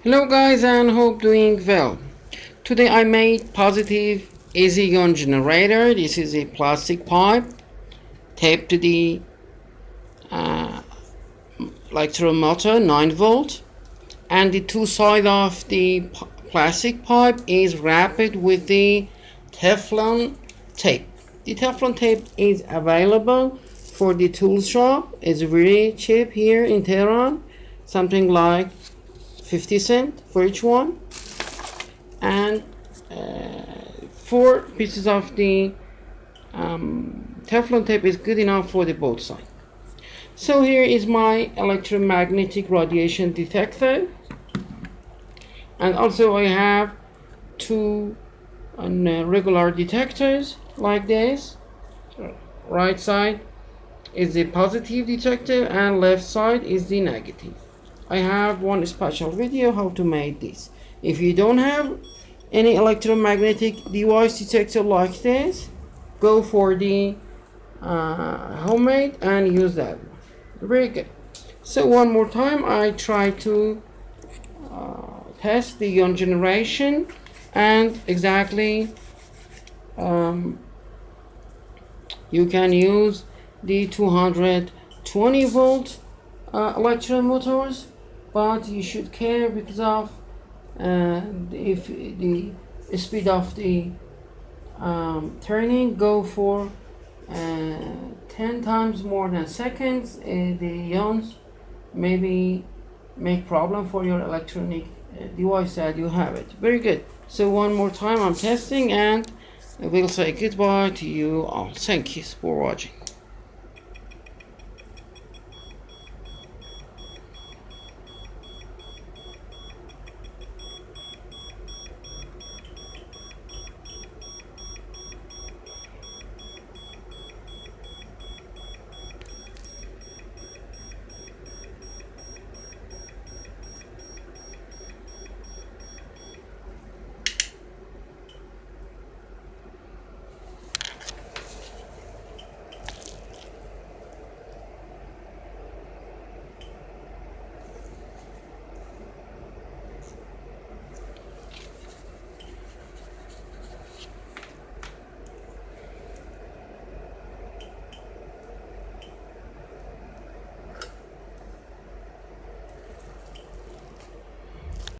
Hello guys, and hope doing well. Today I made positive easy ion generator. This is a plastic pipe taped to the electro motor 9 volt, and the two sides of the plastic pipe is wrapped with the teflon tape. The teflon tape is available for the tool shop. It's very cheap here in Tehran, something like 50 cents for each one, and 4 pieces of the teflon tape is good enough for the both sides. So here is my electromagnetic radiation detector, and also I have two regular detectors like this. Right side is the positive detector and left side is the negative. I have one special video how to make this. If you don't have any electromagnetic device detector like this, go for the homemade and use that one. Very good. So one more time I try to test the ion generation, and exactly you can use the 220 volt electron motors, but you should care because of if the speed of the turning go for 10 times more than seconds, the ions maybe make problem for your electronic device that you have it. Very good. So one more time I'm testing, and we'll say goodbye to you all. Thank you for watching.